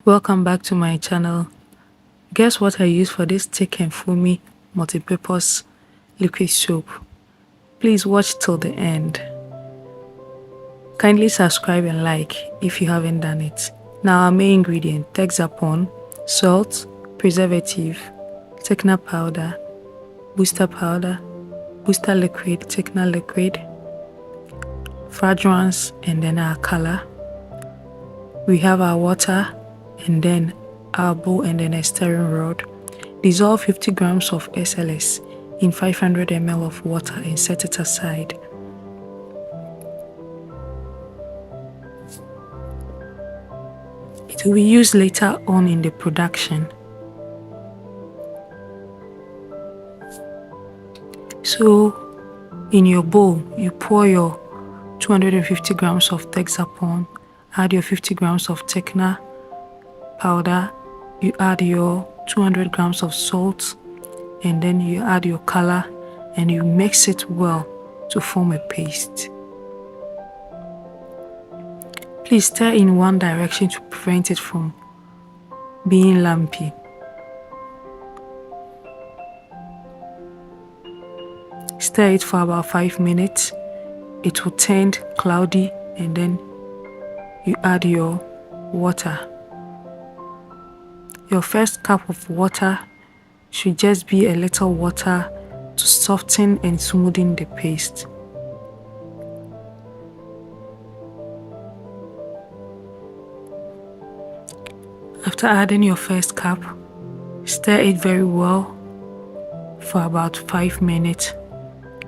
Welcome back to my channel. Guess what I use for this thick and foamy multi-purpose liquid soap? Please watch till the end. Kindly subscribe and like if you haven't done it. Now our main ingredient: Texapon, salt, preservative, thickener powder, booster liquid, thickener liquid, fragrance, and then our color. We have our water, and then our bowl, and then a stirring rod. Dissolve 50 grams of SLS in 500 ml of water and set it aside. It will be used later on in the production. So in your bowl, you pour your 250 grams of Texapon, add your 50 grams of thickener powder, you add your 200 grams of salt, and then you add your color, and you mix it well to form a paste. Please stir in one direction to prevent it from being lumpy. Stir it for about 5 minutes. It will turn cloudy, and then you add your water. Your first cup of water should just be a little water to soften and smoothen the paste. After adding your first cup, stir it very well for about 5 minutes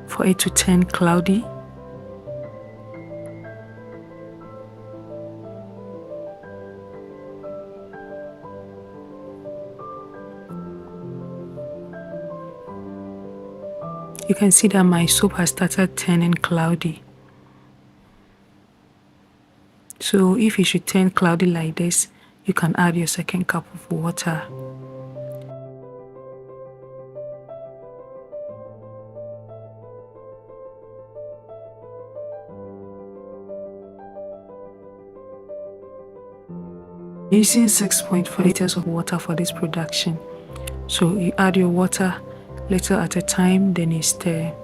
for it to turn cloudy. You can see that my soap has started turning cloudy. So if it should turn cloudy like this, you can add your second cup of water. Using 6.4 liters of water for this production. So you add your water little at a time, then you stir.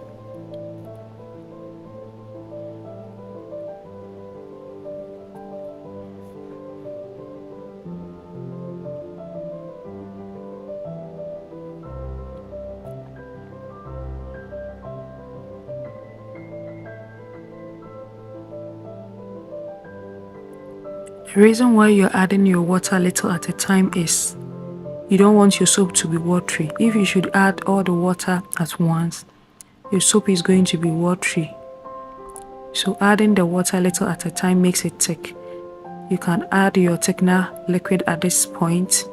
The reason why you're adding your water little at a time is you don't want your soap to be watery. If you should add all the water at once, your soap is going to be watery. So adding the water little at a time makes it thick. You can add your thickener liquid at this point.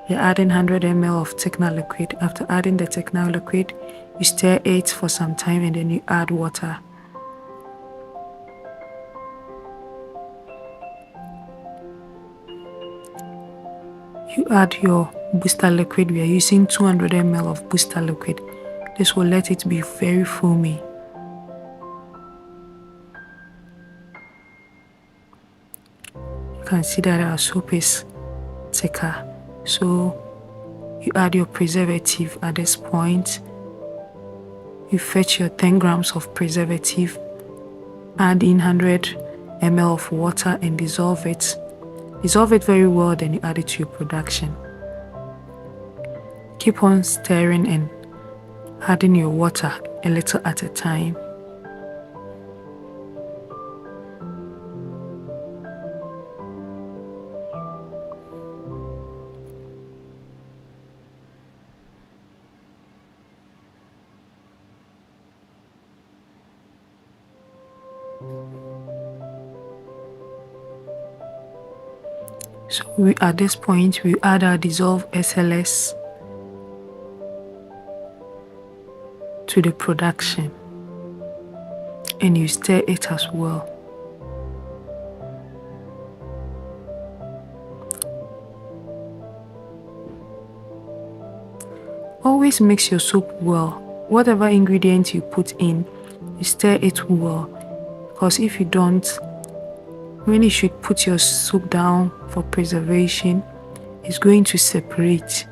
You're adding 100 ml of thickener liquid. After adding the thickener liquid, you stir it for some time, and then you add water. You add your booster liquid. We are using 200 ml of booster liquid. This will let it be very foamy. You can see that our soap is thicker. So you add your preservative at this point. You fetch your 10 grams of preservative, add in 100 ml of water and dissolve it. Dissolve it very well, then you add it to your production. Keep on stirring and adding your water a little at a time. So at this point, we add our dissolved SLS to the production, and you stir it as well. Always mix your soap well. Whatever ingredient you put in, you stir it well, because if you don't, when you should put your soap down for preservation, it's going to separate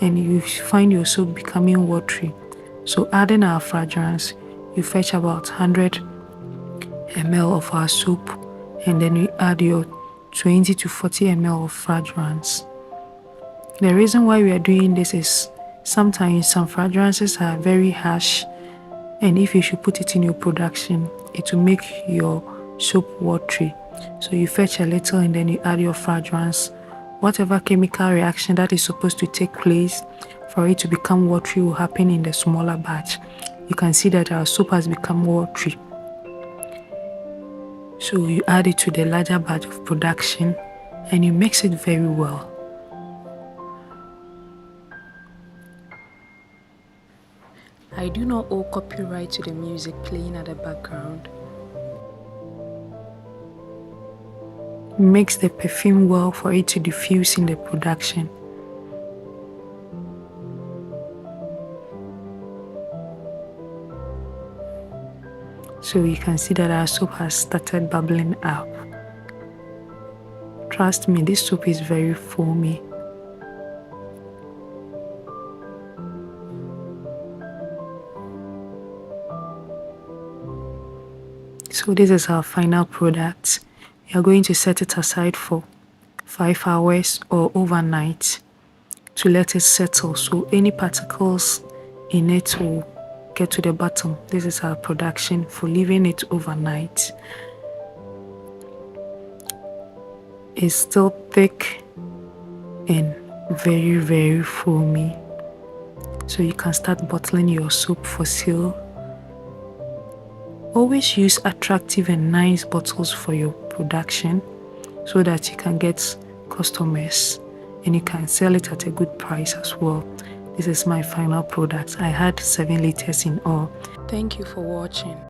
and you find your soap becoming watery. So adding our fragrance, you fetch about 100 ml of our soap and then you add your 20 to 40 ml of fragrance. The reason why we are doing this is sometimes some fragrances are very harsh, and if you should put it in your production, it will make your soap watery. So you fetch a little and then you add your fragrance. Whatever chemical reaction that is supposed to take place for it to become watery will happen in the smaller batch. You can see that our soap has become watery. So you add it to the larger batch of production and you mix it very well. I do not owe copyright to the music playing at the background. Mix the perfume well for it to diffuse in the production. So you can see that our soap has started bubbling up. Trust me, this soap is very foamy. So this is our final product. You are going to set it aside for 5 hours or overnight to let it settle, so any particles in it will get to the bottom. This is our production for leaving it overnight. It's still thick and very, very foamy. So you can start bottling your soap for sale. Always use attractive and nice bottles for your production so that you can get customers and you can sell it at a good price as well. This is my final product. I had 7 liters in all. Thank you for watching.